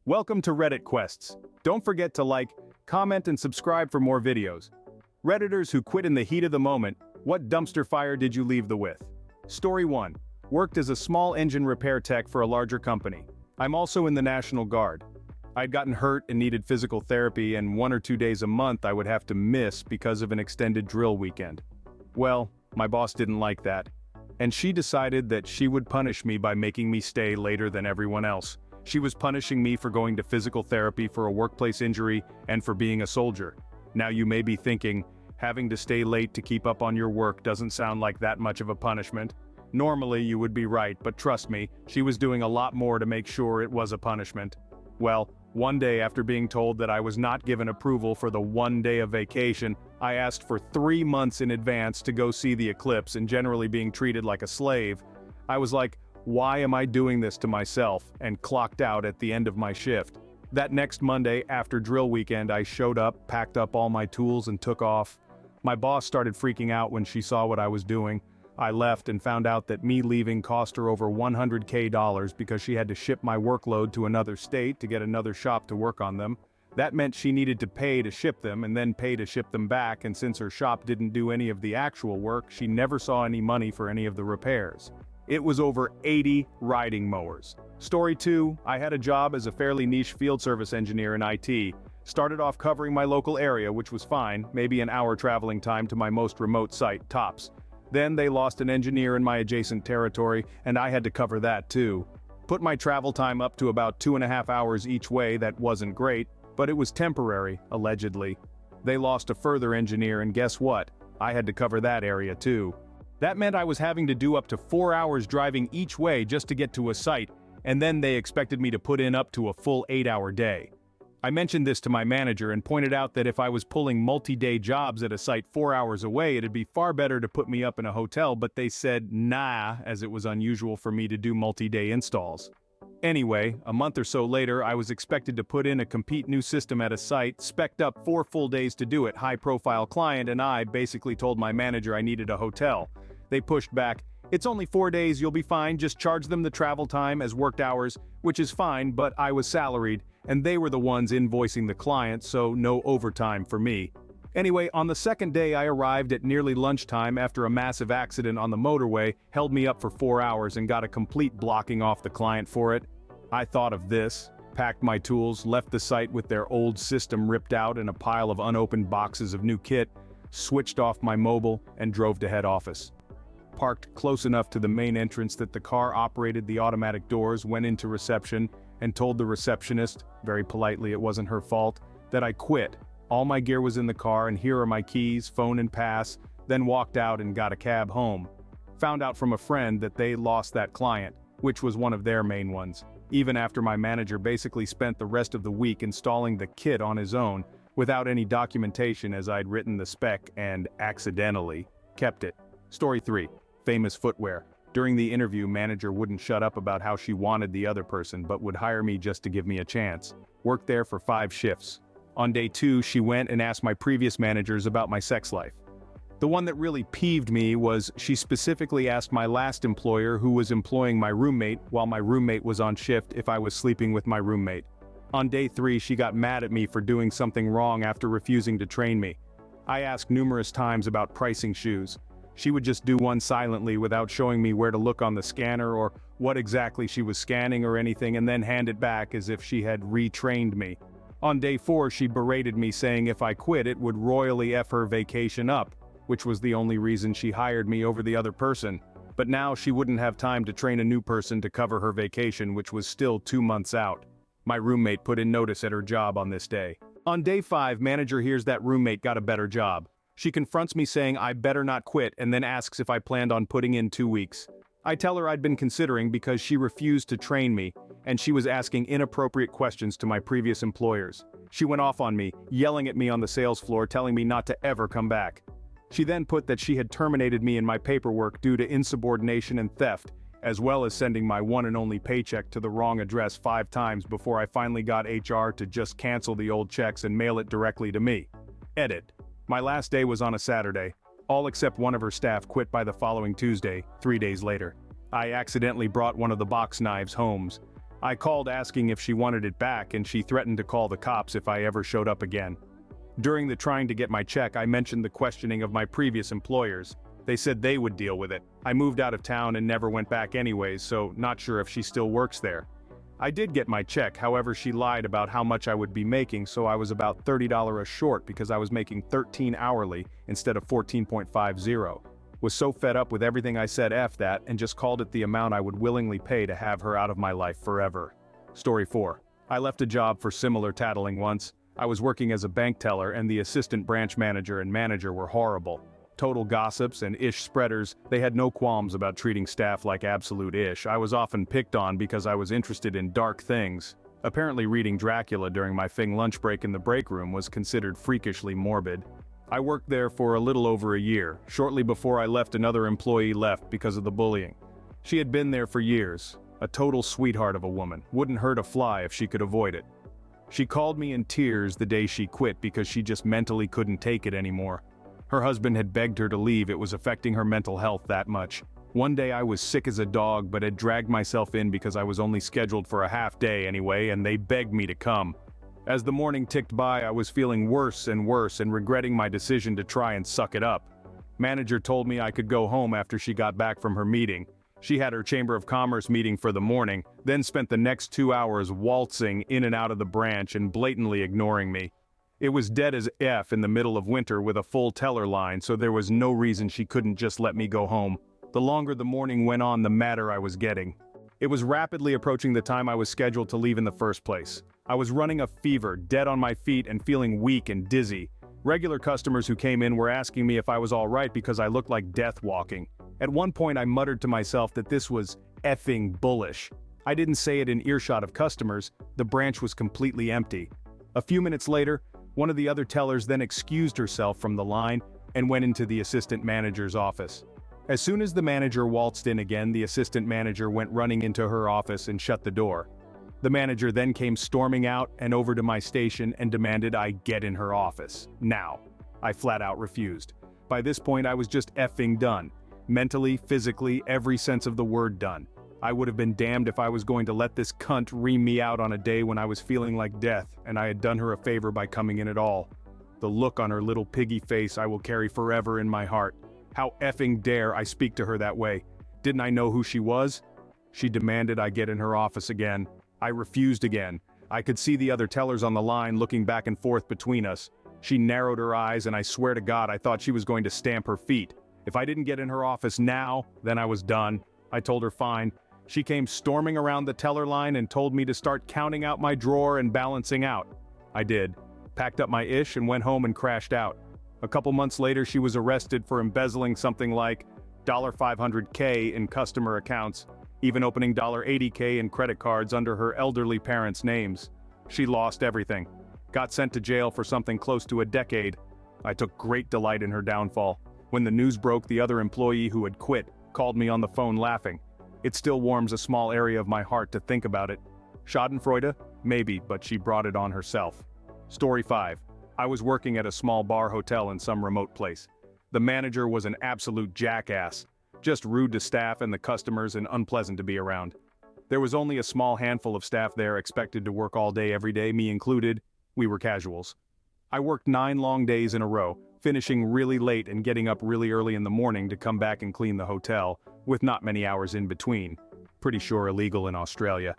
Welcome to Reddit Quests. Don't forget to like, comment and subscribe for more videos. Redditors who quit in the heat of the moment, what dumpster fire did you leave the with? Story 1. Worked as a small engine repair tech for a larger company. I'm also in the National Guard. I'd gotten hurt and needed physical therapy, and 1 or 2 days a month I would have to miss because of an extended drill weekend. Well, my boss didn't like that, and she decided that she would punish me by making me stay later than everyone else. She was punishing me for going to physical therapy for a workplace injury and for being a soldier. Now you may be thinking, having to stay late to keep up on your work doesn't sound like that much of a punishment. Normally you would be right, but trust me, she was doing a lot more to make sure it was a punishment. Well, one day after being told that I was not given approval for the 1 day of vacation, I asked for 3 months in advance to go see the eclipse and generally being treated like a slave. I was like, why am I doing this to myself, and clocked out at the end of my shift. That next Monday after drill weekend I showed up, packed up all my tools and took off. My boss started freaking out when she saw what I was doing. I left and found out that me leaving cost her over $100K because she had to ship my workload to another state to get another shop to work on them. That meant she needed to pay to ship them and then pay to ship them back, and since her shop didn't do any of the actual work, she never saw any money for any of the repairs. It was over 80 riding mowers. Story 2, I had a job as a fairly niche field service engineer in IT. Started off covering my local area, which was fine, maybe an hour traveling time to my most remote site, tops. Then they lost an engineer in my adjacent territory, and I had to cover that too. Put my travel time up to about 2.5 hours each way. That wasn't great, but it was temporary, allegedly. They lost a further engineer, and guess what? I had to cover that area too. That meant I was having to do up to 4 hours driving each way just to get to a site, and then they expected me to put in up to a full 8-hour day. I mentioned this to my manager and pointed out that if I was pulling multi-day jobs at a site 4 hours away, it'd be far better to put me up in a hotel, but they said nah, as it was unusual for me to do multi-day installs. Anyway, a month or so later I was expected to put in a complete new system at a site, spec'd up 4 full days to do it, high-profile client, and I basically told my manager I needed a hotel. They pushed back, it's only 4 days, you'll be fine, just charge them the travel time as worked hours, which is fine, but I was salaried, and they were the ones invoicing the client, so no overtime for me. Anyway, on the second day I arrived at nearly lunchtime after a massive accident on the motorway held me up for 4 hours and got a complete blocking off the client for it. I thought of this, packed my tools, left the site with their old system ripped out and a pile of unopened boxes of new kit, switched off my mobile, and drove to head office. Parked close enough to the main entrance that the car operated the automatic doors, went into reception, and told the receptionist, very politely it wasn't her fault, that I quit. All my gear was in the car and here are my keys, phone and pass, then walked out and got a cab home. Found out from a friend that they lost that client, which was one of their main ones, even after my manager basically spent the rest of the week installing the kit on his own, without any documentation as I'd written the spec and accidentally kept it. Story 3. Famous footwear. During the interview, manager wouldn't shut up about how she wanted the other person but would hire me just to give me a chance. Worked there for 5 shifts. On day 2, she went and asked my previous managers about my sex life. The one that really peeved me was she specifically asked my last employer who was employing my roommate while my roommate was on shift if I was sleeping with my roommate. On day 3, she got mad at me for doing something wrong after refusing to train me. I asked numerous times about pricing shoes. She would just do one silently without showing me where to look on the scanner or what exactly she was scanning or anything, and then hand it back as if she had retrained me. On day 4, she berated me saying if I quit it would royally F her vacation up, which was the only reason she hired me over the other person. But now she wouldn't have time to train a new person to cover her vacation, which was still 2 months out. My roommate put in notice at her job on this day. On day 5, manager hears that roommate got a better job. She confronts me saying I better not quit and then asks if I planned on putting in 2 weeks. I tell her I'd been considering because she refused to train me, and she was asking inappropriate questions to my previous employers. She went off on me, yelling at me on the sales floor, telling me not to ever come back. She then put that she had terminated me in my paperwork due to insubordination and theft, as well as sending my one and only paycheck to the wrong address 5 times before I finally got HR to just cancel the old checks and mail it directly to me. Edit. My last day was on a Saturday. All except one of her staff quit by the following Tuesday, 3 days later. I accidentally brought one of the box knives home. I called asking if she wanted it back, and she threatened to call the cops if I ever showed up again. During the trying to get my check, I mentioned the questioning of my previous employers. They said they would deal with it. I moved out of town and never went back anyways, so not sure if she still works there. I did get my check, however she lied about how much I would be making, so I was about $30 short because I was making $13 hourly instead of $14.50. Was so fed up with everything I said F that and just called it the amount I would willingly pay to have her out of my life forever. Story 4. I left a job for similar tattling once. I was working as a bank teller and the assistant branch manager and manager were horrible. Total gossips and ish spreaders, they had no qualms about treating staff like absolute ish. I was often picked on because I was interested in dark things. Apparently reading Dracula during my Fing lunch break in the break room was considered freakishly morbid. I worked there for a little over a year. Shortly before I left, another employee left because of the bullying. She had been there for years. A total sweetheart of a woman, wouldn't hurt a fly if she could avoid it. She called me in tears the day she quit because she just mentally couldn't take it anymore. Her husband had begged her to leave, it was affecting her mental health that much. One day I was sick as a dog but had dragged myself in because I was only scheduled for a half day anyway and they begged me to come. As the morning ticked by, I was feeling worse and regretting my decision to try and suck it up. Manager told me I could go home after she got back from her meeting. She had her Chamber of Commerce meeting for the morning, then spent the next 2 hours waltzing in and out of the branch and blatantly ignoring me. It was dead as F in the middle of winter with a full teller line, so there was no reason she couldn't just let me go home. The longer the morning went on, the madder I was getting. It was rapidly approaching the time I was scheduled to leave in the first place. I was running a fever, dead on my feet and feeling weak and dizzy. Regular customers who came in were asking me if I was alright because I looked like death walking. At one point I muttered to myself that this was effing bullish. I didn't say it in earshot of customers, the branch was completely empty. A few minutes later, one of the other tellers then excused herself from the line and went into the assistant manager's office. As soon as the manager waltzed in again, the assistant manager went running into her office and shut the door. The manager then came storming out and over to my station and demanded I get in her office. Now. I flat out refused. By this point I was just effing done. Mentally, physically, every sense of the word done. I would have been damned if I was going to let this cunt ream me out on a day when I was feeling like death, and I had done her a favor by coming in at all. The look on her little piggy face I will carry forever in my heart. How effing dare I speak to her that way? Didn't I know who she was? She demanded I get in her office again. I refused again. I could see the other tellers on the line looking back and forth between us. She narrowed her eyes and I swear to God I thought she was going to stamp her feet. If I didn't get in her office now, then I was done. I told her fine. She came storming around the teller line and told me to start counting out my drawer and balancing out. I did. Packed up my ish and went home and crashed out. A couple months later she was arrested for embezzling something like $500K in customer accounts, even opening $80K in credit cards under her elderly parents' names. She lost everything. Got sent to jail for something close to a decade. I took great delight in her downfall. When the news broke, the other employee who had quit called me on the phone laughing. It still warms a small area of my heart to think about it. Schadenfreude? Maybe, but she brought it on herself. Story 5. I was working at a small bar hotel in some remote place. The manager was an absolute jackass. Just rude to staff and the customers and unpleasant to be around. There was only a small handful of staff there expected to work all day every day, me included. We were casuals. I worked 9 long days in a row, finishing really late and getting up really early in the morning to come back and clean the hotel, with not many hours in between. Pretty sure illegal in Australia.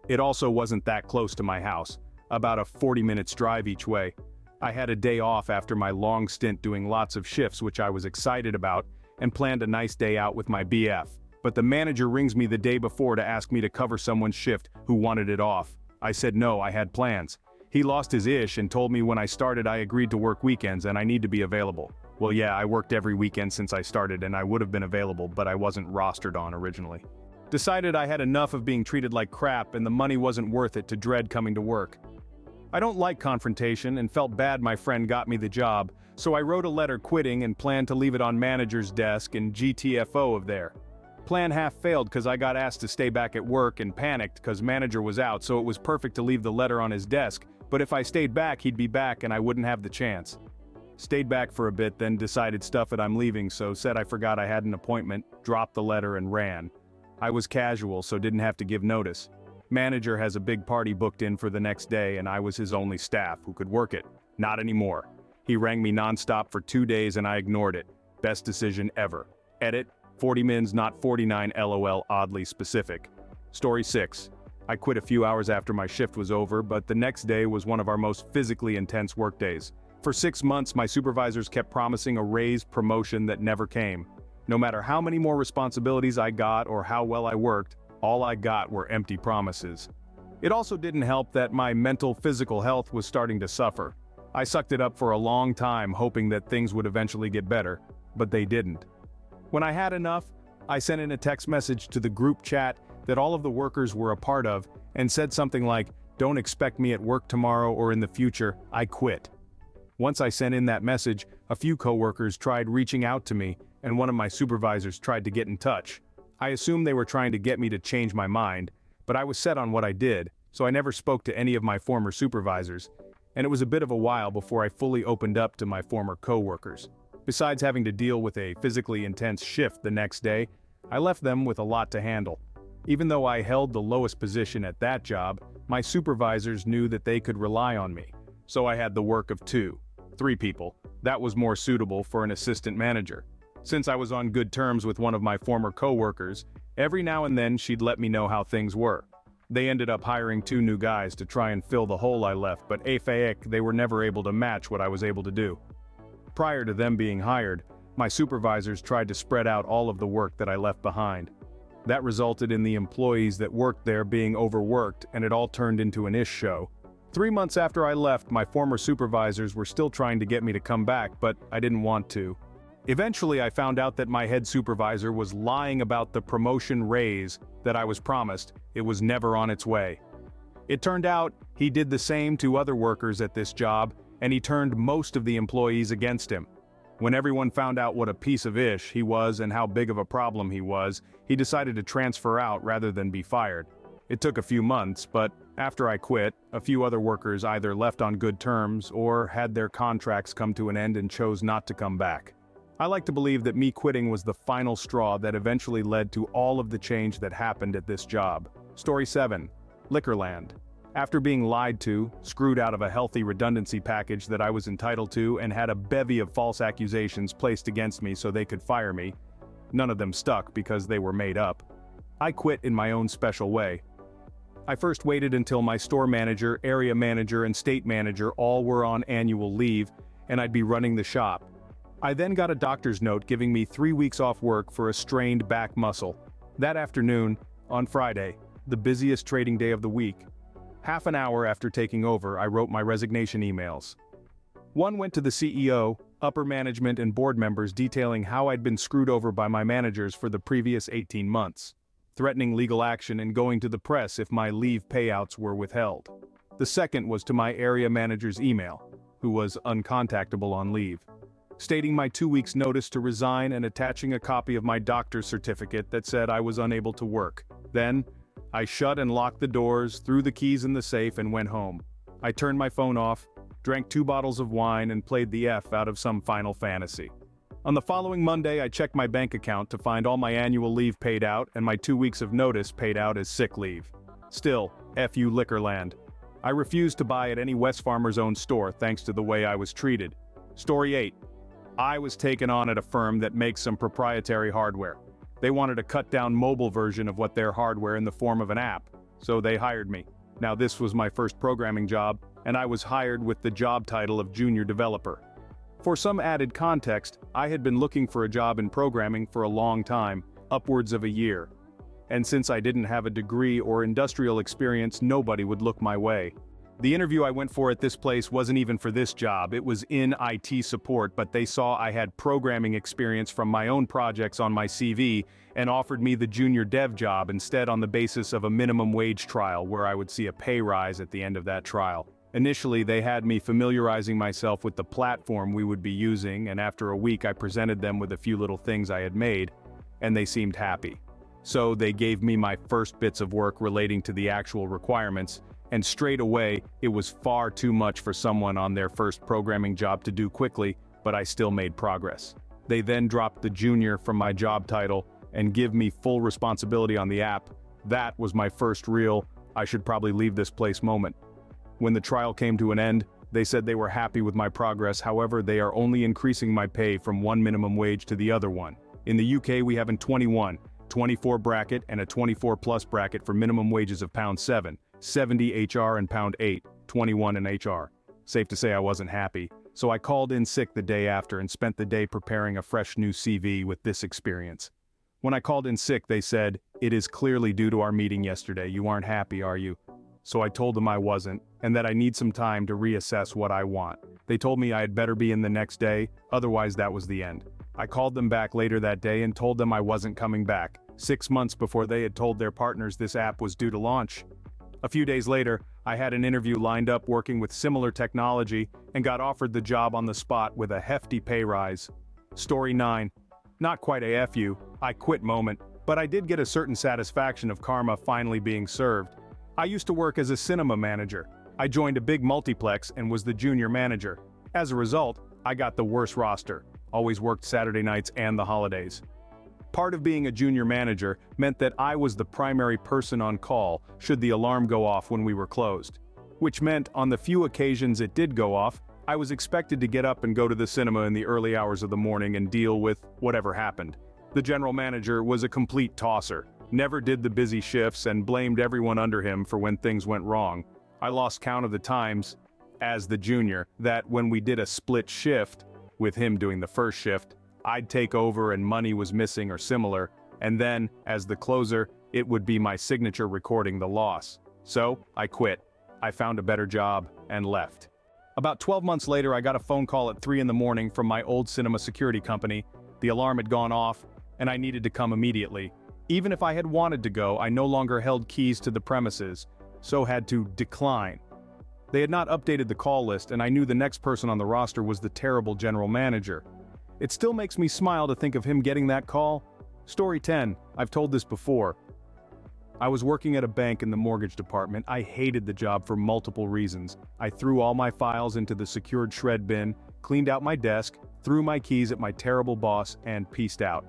It also wasn't that close to my house, about a 40 minutes drive each way. I had a day off after my long stint doing lots of shifts which I was excited about, and planned a nice day out with my BF. But the manager rings me the day before to ask me to cover someone's shift who wanted it off. I said no, I had plans. He lost his ish and told me when I started I agreed to work weekends and I need to be available. Well yeah, I worked every weekend since I started and I would have been available, but I wasn't rostered on originally. Decided I had enough of being treated like crap and the money wasn't worth it to dread coming to work. I don't like confrontation and felt bad my friend got me the job, so I wrote a letter quitting and planned to leave it on manager's desk and GTFO of there. Plan half failed cause I got asked to stay back at work and panicked cause manager was out, so it was perfect to leave the letter on his desk, but if I stayed back he'd be back and I wouldn't have the chance. Stayed back for a bit, then decided stuff it I'm leaving, so said I forgot I had an appointment, dropped the letter and ran. I was casual so didn't have to give notice. Manager has a big party booked in for the next day and I was his only staff who could work it. Not anymore. He rang me nonstop for 2 days and I ignored it. Best decision ever. Edit, 40 mins not 49 LOL oddly specific. Story 6. I quit a few hours after my shift was over, but the next day was one of our most physically intense workdays. For 6 months, my supervisors kept promising a raise promotion that never came. No matter how many more responsibilities I got or how well I worked, all I got were empty promises. It also didn't help that my mental physical health was starting to suffer. I sucked it up for a long time hoping that things would eventually get better, but they didn't. When I had enough, I sent in a text message to the group chat that all of the workers were a part of and said something like, "Don't expect me at work tomorrow or in the future, I quit." Once I sent in that message, a few coworkers tried reaching out to me and one of my supervisors tried to get in touch. I assumed they were trying to get me to change my mind, but I was set on what I did, so I never spoke to any of my former supervisors, and it was a bit of a while before I fully opened up to my former coworkers. Besides having to deal with a physically intense shift the next day, I left them with a lot to handle. Even though I held the lowest position at that job, my supervisors knew that they could rely on me, so I had the work of 3 people. That was more suitable for an assistant manager. Since I was on good terms with one of my former coworkers, every now and then she'd let me know how things were. They ended up hiring 2 new guys to try and fill the hole I left, but they were never able to match what I was able to do. Prior to them being hired, my supervisors tried to spread out all of the work that I left behind. That resulted in the employees that worked there being overworked and it all turned into an ish show. 3 months after I left, my former supervisors were still trying to get me to come back, but I didn't want to. Eventually I found out that my head supervisor was lying about the promotion raise that I was promised. It was never on its way. It turned out he did the same to other workers at this job, and he turned most of the employees against him. When everyone found out what a piece of ish he was and how big of a problem he was, he decided to transfer out rather than be fired. It took a few months, but after I quit, a few other workers either left on good terms or had their contracts come to an end and chose not to come back. I like to believe that me quitting was the final straw that eventually led to all of the change that happened at this job. Story 7. Liquorland. After being lied to, screwed out of a healthy redundancy package that I was entitled to and had a bevy of false accusations placed against me so they could fire me, none of them stuck because they were made up, I quit in my own special way. I first waited until my store manager, area manager, and state manager all were on annual leave, and I'd be running the shop. I then got a doctor's note giving me 3 weeks off work for a strained back muscle. That afternoon, on Friday, the busiest trading day of the week, half an hour after taking over, I wrote my resignation emails. One went to the CEO, upper management, and board members detailing how I'd been screwed over by my managers for the previous 18 months, threatening legal action and going to the press if my leave payouts were withheld. The second was to my area manager's email, who was uncontactable on leave, stating my 2 weeks' notice to resign and attaching a copy of my doctor's certificate that said I was unable to work. Then, I shut and locked the doors, threw the keys in the safe, and went home. I turned my phone off, drank 2 bottles of wine, and played the F out of some Final Fantasy. On the following Monday, I checked my bank account to find all my annual leave paid out and my 2 weeks of notice paid out as sick leave. Still, F you Liquorland. I refused to buy at any West Farmers owned store thanks to the way I was treated. Story 8. I was taken on at a firm that makes some proprietary hardware. They wanted a cut-down mobile version of what their hardware in the form of an app, so they hired me. Now this was my first programming job, and I was hired with the job title of junior developer. For some added context, I had been looking for a job in programming for a long time, upwards of a year. And since I didn't have a degree or industrial experience, nobody would look my way. The interview I went for at this place wasn't even for this job, it was in IT support, but they saw I had programming experience from my own projects on my CV and offered me the junior dev job instead on the basis of a minimum wage trial where I would see a pay rise at the end of that trial. Initially, they had me familiarizing myself with the platform we would be using, and after a week I presented them with a few little things I had made, and they seemed happy. So they gave me my first bits of work relating to the actual requirements, and straight away, it was far too much for someone on their first programming job to do quickly, but I still made progress. They then dropped the junior from my job title and give me full responsibility on the app. That was my first real I should probably leave this place moment. When the trial came to an end, they said they were happy with my progress. However, they are only increasing my pay from one minimum wage to the other one. In the UK, we have a 21, 24 bracket and a 24 plus bracket for minimum wages of £7, 70 HR and £8, 21 in HR. Safe to say I wasn't happy, so I called in sick the day after and spent the day preparing a fresh new CV with this experience. When I called in sick, they said, "It is clearly due to our meeting yesterday. You aren't happy, are you?" So I told them I wasn't, and that I need some time to reassess what I want. They told me I had better be in the next day, otherwise that was the end. I called them back later that day and told them I wasn't coming back, 6 months before they had told their partners this app was due to launch. A few days later, I had an interview lined up working with similar technology and got offered the job on the spot with a hefty pay rise. Story 9. Not quite a FU, I quit moment, but I did get a certain satisfaction of karma finally being served. I used to work as a cinema manager. I joined a big multiplex and was the junior manager. As a result, I got the worst roster, always worked Saturday nights and the holidays. Part of being a junior manager meant that I was the primary person on call should the alarm go off when we were closed. Which meant on the few occasions it did go off, I was expected to get up and go to the cinema in the early hours of the morning and deal with whatever happened. The general manager was a complete tosser, never did the busy shifts and blamed everyone under him for when things went wrong. I lost count of the times, as the junior, that when we did a split shift, with him doing the first shift, I'd take over and money was missing or similar, and then, as the closer, it would be my signature recording the loss. So, I quit. I found a better job, and left. About 12 months later, I got a phone call at 3 in the morning from my old cinema security company. The alarm had gone off, and I needed to come immediately. Even if I had wanted to go, I no longer held keys to the premises, so had to decline. They had not updated the call list, and I knew the next person on the roster was the terrible general manager. It still makes me smile to think of him getting that call. Story 10, I've told this before. I was working at a bank in the mortgage department. I hated the job for multiple reasons. I threw all my files into the secured shred bin, cleaned out my desk, threw my keys at my terrible boss, and peaced out.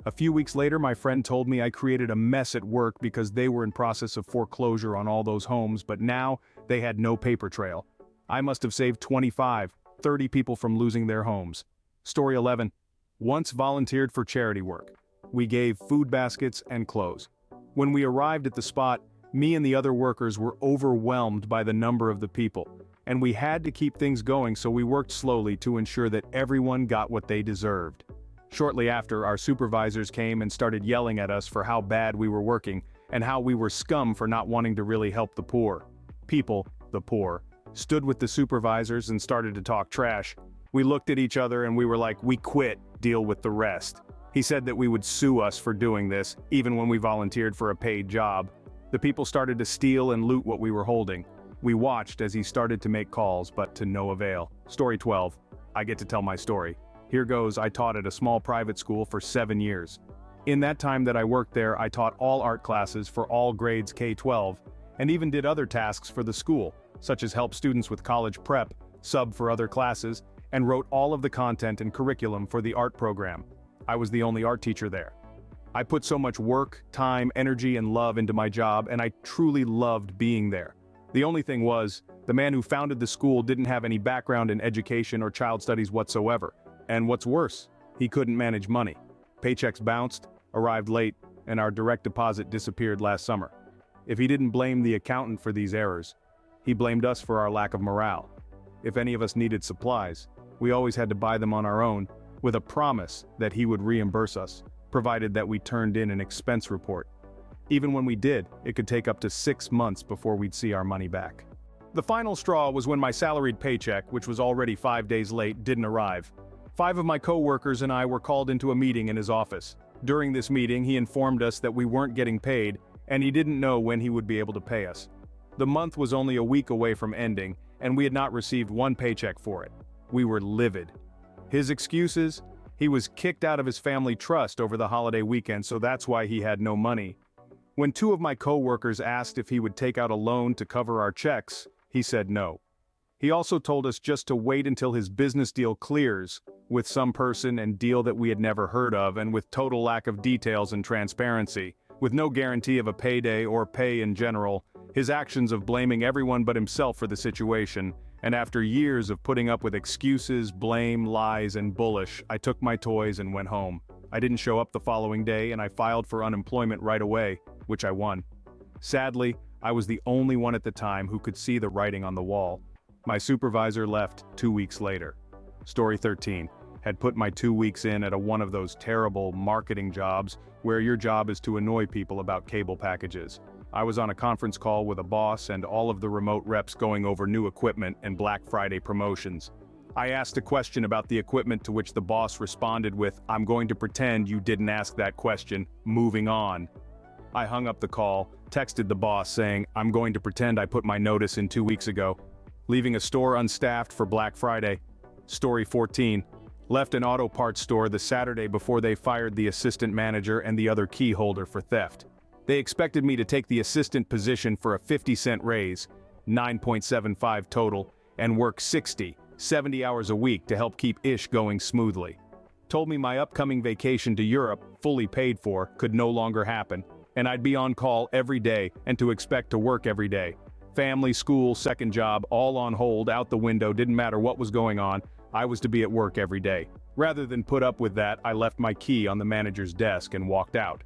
A few weeks later, my friend told me I created a mess at work because they were in process of foreclosure on all those homes, but now they had no paper trail. I must have saved 25, 30 people from losing their homes. Story 11. Once volunteered for charity work. We gave food baskets and clothes. When we arrived at the spot, me and the other workers were overwhelmed by the number of the people, and we had to keep things going, so we worked slowly to ensure that everyone got what they deserved. Shortly after, our supervisors came and started yelling at us for how bad we were working, and how we were scum for not wanting to really help the poor. People, the poor, stood with the supervisors and started to talk trash. We looked at each other and we were like, "We quit, deal with the rest." He said that we would sue us for doing this, even when we volunteered for a paid job. The people started to steal and loot what we were holding. We watched as he started to make calls, but to no avail. Story 12. I get to tell my story. Here goes. I taught at a small private school for 7 years. In that time that I worked there, I taught all art classes for all grades K-12, and even did other tasks for the school, such as help students with college prep, sub for other classes, and wrote all of the content and curriculum for the art program. I was the only art teacher there. I put so much work, time, energy, and love into my job, and I truly loved being there. The only thing was, the man who founded the school didn't have any background in education or child studies whatsoever. And what's worse, he couldn't manage money. Paychecks bounced, arrived late, and our direct deposit disappeared last summer. If he didn't blame the accountant for these errors, he blamed us for our lack of morale. If any of us needed supplies, we always had to buy them on our own, with a promise that he would reimburse us, provided that we turned in an expense report. Even when we did, it could take up to 6 months before we'd see our money back. The final straw was when my salaried paycheck, which was already 5 days late, didn't arrive. 5 of my co-workers and I were called into a meeting in his office. During this meeting, he informed us that we weren't getting paid, and he didn't know when he would be able to pay us. The month was only a week away from ending, and we had not received one paycheck for it. We were livid. His excuses? He was kicked out of his family trust over the holiday weekend, so that's why he had no money. When 2 of my co-workers asked if he would take out a loan to cover our checks, he said no. He also told us just to wait until his business deal clears, with some person and deal that we had never heard of, and with total lack of details and transparency, with no guarantee of a payday or pay in general, His actions of blaming everyone but himself for the situation, and after years of putting up with excuses, blame, lies, and bullish, I took my toys and went home. I didn't show up the following day and I filed for unemployment right away, which I won. Sadly, I was the only one at the time who could see the writing on the wall. My supervisor left 2 weeks later. Story 13. Had put my 2 weeks in at one of those terrible marketing jobs where your job is to annoy people about cable packages. I was on a conference call with a boss and all of the remote reps going over new equipment and Black Friday promotions. I asked a question about the equipment, to which the boss responded with, "I'm going to pretend you didn't ask that question, moving on." I hung up the call, texted the boss saying, "I'm going to pretend I put my notice in 2 weeks ago." Leaving a store unstaffed for Black Friday. Story 14. Left an auto parts store the Saturday before they fired the assistant manager and the other key holder for theft. They expected me to take the assistant position for a 50-cent raise, 9.75 total, and work 70 hours a week to help keep ish going smoothly. Told me my upcoming vacation to Europe, fully paid for, could no longer happen, and I'd be on call every day and to expect to work every day. Family, school, second job, all on hold, out the window, didn't matter what was going on, I was to be at work every day. Rather than put up with that, I left my key on the manager's desk and walked out.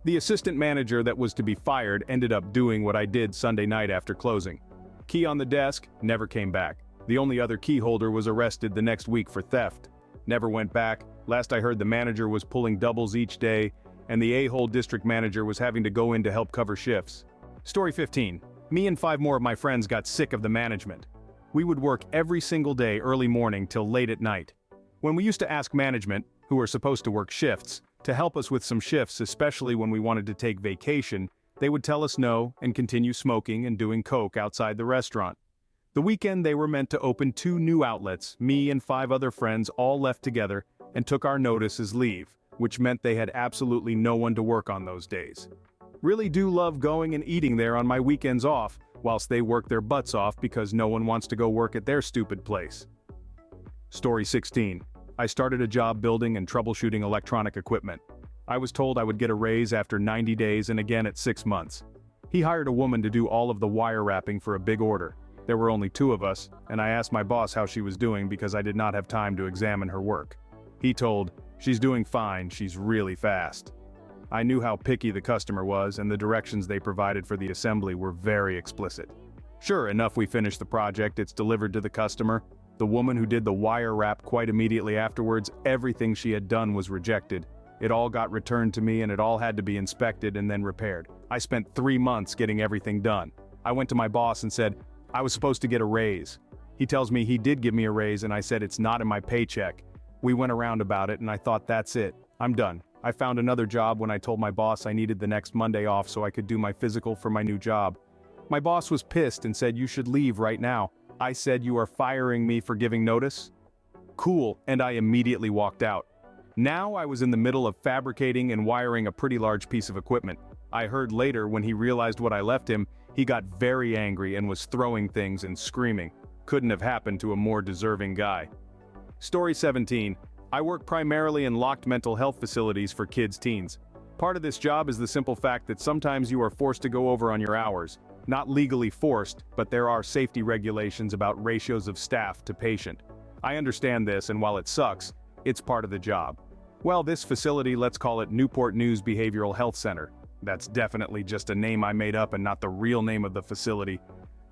The assistant manager that was to be fired ended up doing what I did Sunday night after closing. Key on the desk, never came back. The only other key holder was arrested the next week for theft. Never went back. Last I heard, the manager was pulling doubles each day, and the a-hole district manager was having to go in to help cover shifts. Story 15. Me and 5 more of my friends got sick of the management. We would work every single day early morning till late at night. When we used to ask management, who are supposed to work shifts, to help us with some shifts, especially when we wanted to take vacation, they would tell us no and continue smoking and doing coke outside the restaurant. The weekend they were meant to open 2 new outlets. Me and 5 other friends all left together and took our notice as leave, which meant they had absolutely no one to work on those days. Really do love going and eating there on my weekends off, whilst they work their butts off because no one wants to go work at their stupid place. Story 16. I started a job building and troubleshooting electronic equipment. I was told I would get a raise after 90 days and again at 6 months. He hired a woman to do all of the wire wrapping for a big order. There were only 2 of us, and I asked my boss how she was doing because I did not have time to examine her work. He told, "She's doing fine, she's really fast." I knew how picky the customer was, and the directions they provided for the assembly were very explicit. Sure enough, we finished the project, it's delivered to the customer. The woman who did the wire wrap quite immediately afterwards, everything she had done was rejected. It all got returned to me and it all had to be inspected and then repaired. I spent 3 months getting everything done. I went to my boss and said, I was supposed to get a raise. He tells me he did give me a raise and I said it's not in my paycheck. We went around about it and I thought, that's it, I'm done. I found another job when I told my boss I needed the next Monday off so I could do my physical for my new job. My boss was pissed and said, "You should leave right now." I said, "You are firing me for giving notice?" Cool, and I immediately walked out. Now I was in the middle of fabricating and wiring a pretty large piece of equipment. I heard later, when he realized what I left him, he got very angry and was throwing things and screaming. Couldn't have happened to a more deserving guy. Story 17. I work primarily in locked mental health facilities for kids, teens. Part of this job is the simple fact that sometimes you are forced to go over on your hours. Not legally forced, but there are safety regulations about ratios of staff to patient. I understand this, and while it sucks, it's part of the job. Well, this facility, let's call it Newport News Behavioral Health Center, that's definitely just a name I made up and not the real name of the facility,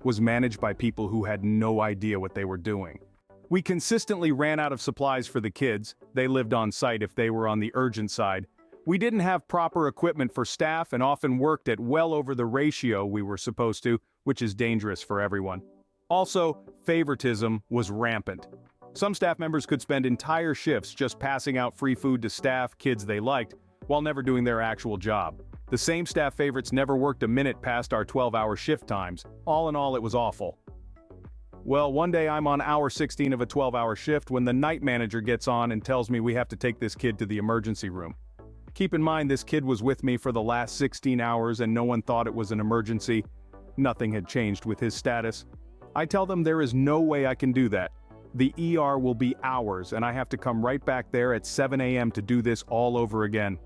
was managed by people who had no idea what they were doing. We consistently ran out of supplies for the kids. They lived on site if they were on the urgent side. We didn't have proper equipment for staff and often worked at well over the ratio we were supposed to, which is dangerous for everyone. Also, favoritism was rampant. Some staff members could spend entire shifts just passing out free food to staff, kids they liked, while never doing their actual job. The same staff favorites never worked a minute past our 12-hour shift times. All in all, it was awful. Well, one day I'm on hour 16 of a 12-hour shift when the night manager gets on and tells me we have to take this kid to the emergency room. Keep in mind, this kid was with me for the last 16 hours and no one thought it was an emergency. Nothing had changed with his status. I tell them there is no way I can do that. The ER will be hours and I have to come right back there at 7 a.m. to do this all over again.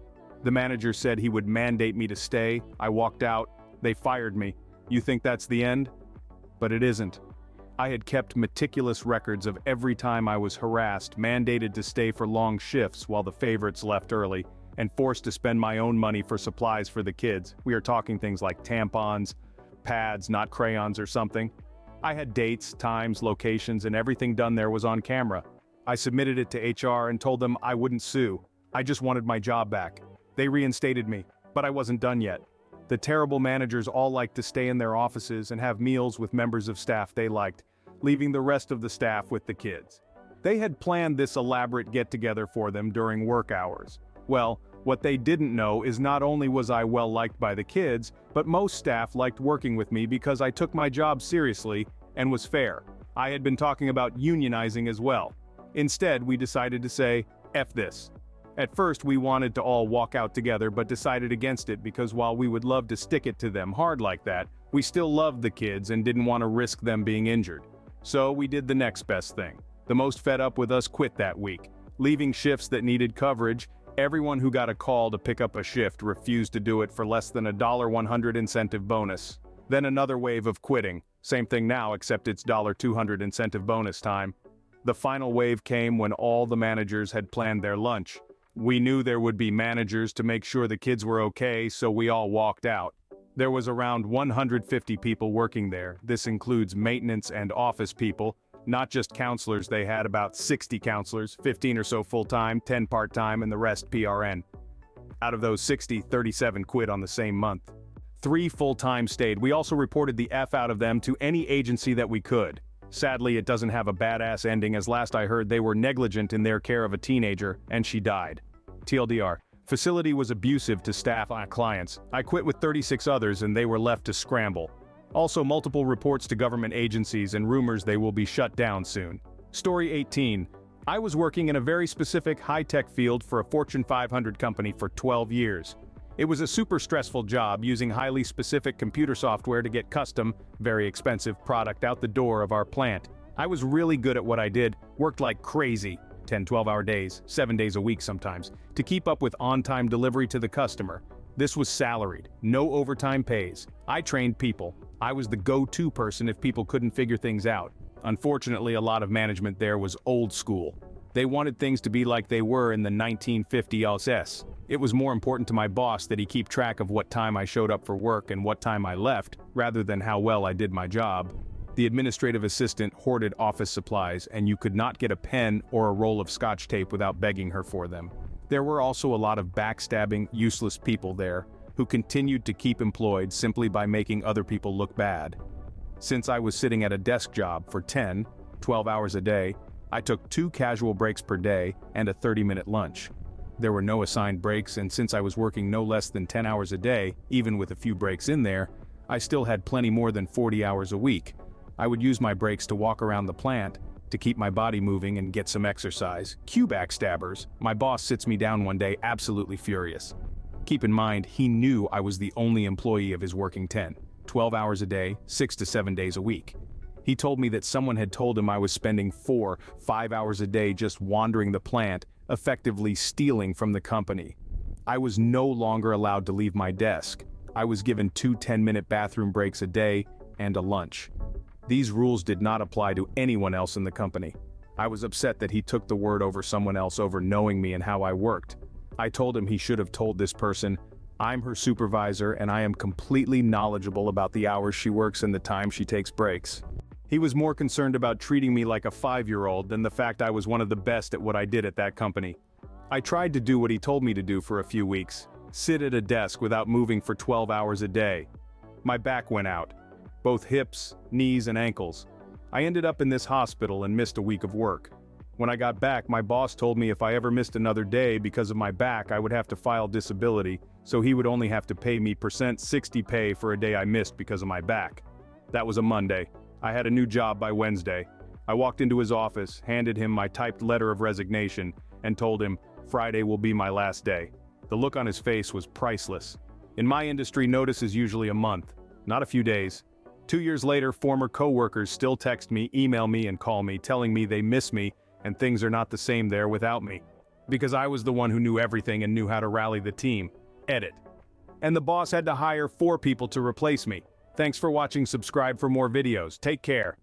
The manager said he would mandate me to stay. I walked out. They fired me. You think that's the end? But it isn't. I had kept meticulous records of every time I was harassed, mandated to stay for long shifts while the favorites left early, and forced to spend my own money for supplies for the kids. We are talking things like tampons, pads, not crayons or something. I had dates, times, locations, and everything done there was on camera. I submitted it to HR and told them I wouldn't sue. I just wanted my job back. They reinstated me, but I wasn't done yet. The terrible managers all liked to stay in their offices and have meals with members of staff they liked, leaving the rest of the staff with the kids. They had planned this elaborate get-together for them during work hours. Well, what they didn't know is not only was I well liked by the kids, but most staff liked working with me because I took my job seriously and was fair. I had been talking about unionizing as well. Instead, we decided to say, F this. At first, we wanted to all walk out together but decided against it because while we would love to stick it to them hard like that, we still loved the kids and didn't want to risk them being injured. So we did the next best thing. The most fed up with us quit that week. Leaving shifts that needed coverage, everyone who got a call to pick up a shift refused to do it for less than a $100 incentive bonus. Then another wave of quitting. Same thing now except it's $200 incentive bonus time. The final wave came when all the managers had planned their lunch. We knew there would be managers to make sure the kids were okay, so we all walked out. There was around 150 people working there. This includes maintenance and office people, not just counselors. They had about 60 counselors, 15 or so full-time, 10 part-time, and the rest PRN. Out of those 60, 37 quit on the same month. 3 full-time stayed. We also reported the F out of them to any agency that we could. Sadly, it doesn't have a badass ending, as last I heard they were negligent in their care of a teenager, and she died. TLDR. Facility was abusive to staff and clients. I quit with 36 others and they were left to scramble. Also multiple reports to government agencies and rumors they will be shut down soon. Story 18. I was working in a very specific high-tech field for a Fortune 500 company for 12 years. It was a super stressful job using highly specific computer software to get custom, very expensive product out the door of our plant. I was really good at what I did, worked like crazy. 10, 12-hour days, 7 days a week sometimes, to keep up with on-time delivery to the customer. This was salaried, no overtime pays. I trained people. I was the go-to person if people couldn't figure things out. Unfortunately, a lot of management there was old school. They wanted things to be like they were in the 1950s. It was more important to my boss that he keep track of what time I showed up for work and what time I left, rather than how well I did my job. The administrative assistant hoarded office supplies, and you could not get a pen or a roll of scotch tape without begging her for them. There were also a lot of backstabbing, useless people there, who continued to keep employed simply by making other people look bad. Since I was sitting at a desk job for 10, 12 hours a day, I took 2 casual breaks per day and a 30-minute lunch. There were no assigned breaks, and since I was working no less than 10 hours a day, even with a few breaks in there, I still had plenty more than 40 hours a week. I would use my breaks to walk around the plant, to keep my body moving and get some exercise. Cue backstabbers. My boss sits me down one day absolutely furious. Keep in mind, he knew I was the only employee of his working 10, 12 hours a day, 6 to 7 days a week. He told me that someone had told him I was spending 4, 5 hours a day just wandering the plant, effectively stealing from the company. I was no longer allowed to leave my desk. I was given 2 10-minute bathroom breaks a day and a lunch. These rules did not apply to anyone else in the company. I was upset that he took the word over someone else over knowing me and how I worked. I told him he should have told this person, I'm her supervisor and I am completely knowledgeable about the hours she works and the time she takes breaks. He was more concerned about treating me like a 5-year-old than the fact I was one of the best at what I did at that company. I tried to do what he told me to do for a few weeks, sit at a desk without moving for 12 hours a day. My back went out. Both hips, knees, and ankles. I ended up in this hospital and missed a week of work. When I got back, my boss told me if I ever missed another day because of my back, I would have to file disability, so he would only have to pay me %60 pay for a day I missed because of my back. That was a Monday. I had a new job by Wednesday. I walked into his office, handed him my typed letter of resignation, and told him, Friday will be my last day. The look on his face was priceless. In my industry, notice is usually a month, not a few days. 2 years later, former co-workers still text me, email me, and call me, telling me they miss me and things are not the same there without me. Because I was the one who knew everything and knew how to rally the team. Edit. And the boss had to hire 4 people to replace me. Thanks for watching. Subscribe for more videos. Take care.